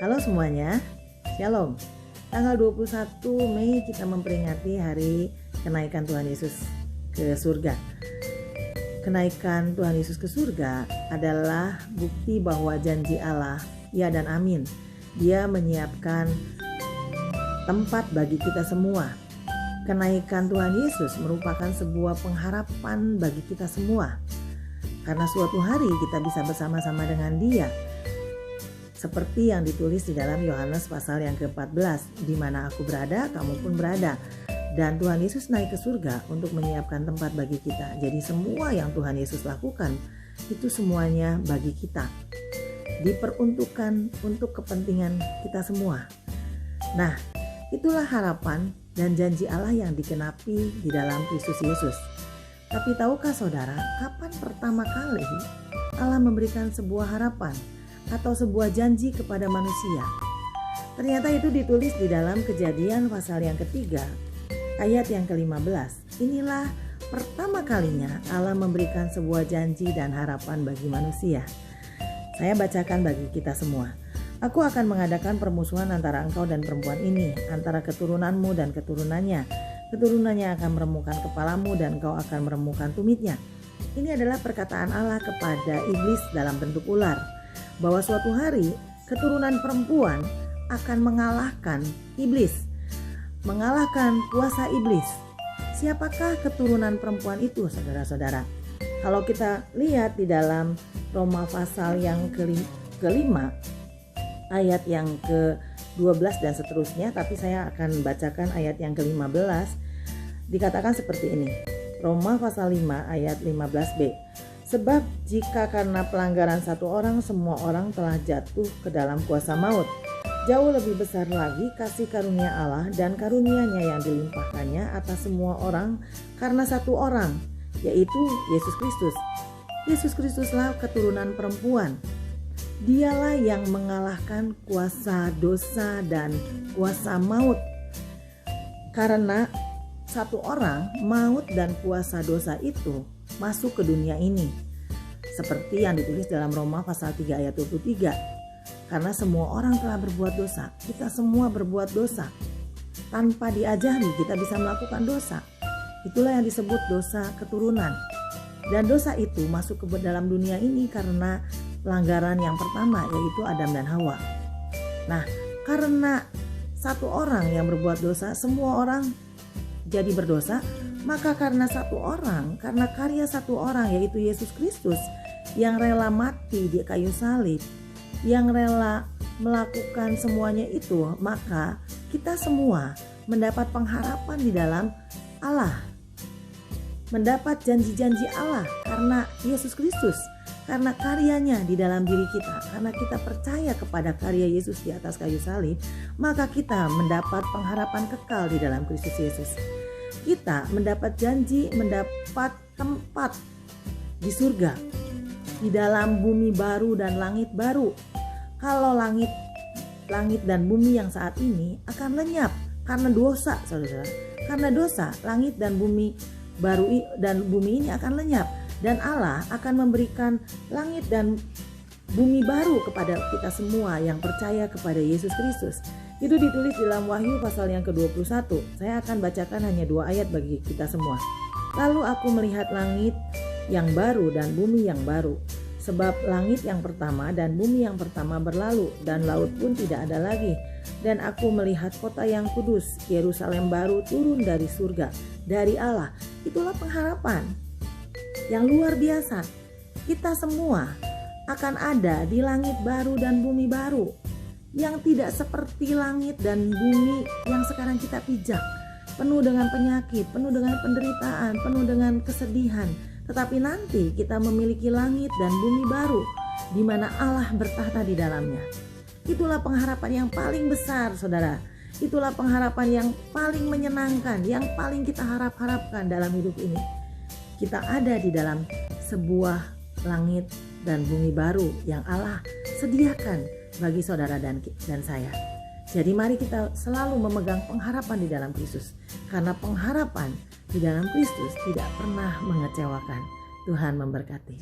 Halo semuanya, Shalom. Tanggal 21 Mei kita memperingati hari kenaikan Tuhan Yesus ke surga. Kenaikan Tuhan Yesus ke surga adalah bukti bahwa janji Allah, ya dan amin. Dia menyiapkan tempat bagi kita semua. Kenaikan Tuhan Yesus merupakan sebuah pengharapan bagi kita semua. Karena suatu hari kita bisa bersama-sama dengan Dia. Seperti yang ditulis di dalam Yohanes pasal yang ke-14, di mana aku berada, kamu pun berada. Dan Tuhan Yesus naik ke surga untuk menyiapkan tempat bagi kita. Jadi semua yang Tuhan Yesus lakukan, itu semuanya bagi kita. Diperuntukkan untuk kepentingan kita semua. Nah, itulah harapan dan janji Allah yang digenapi di dalam Kristus Yesus. Tapi tahukah saudara, kapan pertama kali Allah memberikan sebuah harapan atau sebuah janji kepada manusia? Ternyata itu ditulis di dalam Kejadian pasal yang ketiga, ayat yang ke-15. Inilah pertama kalinya Allah memberikan sebuah janji dan harapan bagi manusia. Saya bacakan bagi kita semua. Aku akan mengadakan permusuhan antara engkau dan perempuan ini, antara keturunanmu dan keturunannya. Keturunannya akan meremukkan kepalamu dan engkau akan meremukkan tumitnya. Ini adalah perkataan Allah kepada iblis dalam bentuk ular, bahwa suatu hari keturunan perempuan akan mengalahkan iblis, mengalahkan kuasa iblis. Siapakah keturunan perempuan itu, saudara-saudara? Kalau kita lihat di dalam Roma pasal yang kelima, ayat yang ke-12 dan seterusnya, tapi saya akan bacakan ayat yang ke-15. Dikatakan seperti ini, Roma pasal 5 ayat 15b. Sebab jika karena pelanggaran satu orang semua orang telah jatuh ke dalam kuasa maut, jauh lebih besar lagi kasih karunia Allah dan karunia-Nya yang dilimpahkannya atas semua orang karena satu orang, yaitu Yesus Kristus. Yesus Kristuslah keturunan perempuan. Dialah yang mengalahkan kuasa dosa dan kuasa maut. Karena satu orang, maut dan kuasa dosa itu masuk ke dunia ini. Seperti yang ditulis dalam Roma pasal 3 ayat 23. Karena semua orang telah berbuat dosa. Kita semua berbuat dosa. Tanpa diajari kita bisa melakukan dosa. Itulah yang disebut dosa keturunan. Dan dosa itu masuk ke dalam dunia ini karena pelanggaran yang pertama, yaitu Adam dan Hawa. Nah, karena satu orang yang berbuat dosa, semua orang jadi berdosa. Maka karena satu orang, karena karya satu orang, yaitu Yesus Kristus, yang rela mati di kayu salib, yang rela melakukan semuanya itu, maka kita semua mendapat pengharapan di dalam Allah, mendapat janji-janji Allah karena Yesus Kristus, karena karyanya di dalam diri kita. Karena kita percaya kepada karya Yesus di atas kayu salib, maka kita mendapat pengharapan kekal di dalam Kristus Yesus. Kita mendapat janji, mendapat tempat di surga, di dalam bumi baru dan langit baru. Kalau langit dan bumi yang saat ini akan lenyap karena dosa, saudara. Karena dosa, langit dan bumi baru dan bumi ini akan lenyap, dan Allah akan memberikan langit dan bumi baru kepada kita semua yang percaya kepada Yesus Kristus. Itu ditulis dalam Wahyu pasal yang ke-21. Saya akan bacakan hanya 2 ayat bagi kita semua. Lalu aku melihat langit yang baru dan bumi yang baru. Sebab langit yang pertama dan bumi yang pertama berlalu, dan laut pun tidak ada lagi. Dan aku melihat kota yang kudus, Yerusalem baru turun dari surga, dari Allah. Itulah pengharapan yang luar biasa. Kita semua akan ada di langit baru dan bumi baru, yang tidak seperti langit dan bumi yang sekarang kita pijak, penuh dengan penyakit, penuh dengan penderitaan, penuh dengan kesedihan. Tetapi nanti kita memiliki langit dan bumi baru, di mana Allah bertahta di dalamnya. Itulah pengharapan yang paling besar, saudara. Itulah pengharapan yang paling menyenangkan, yang paling kita harapkan dalam hidup ini. Kita ada di dalam sebuah langit dan bumi baru yang Allah sediakan bagi saudara dan saya. Jadi mari kita selalu memegang pengharapan di dalam Kristus, karena pengharapan di dalam Kristus tidak pernah mengecewakan. Tuhan memberkati.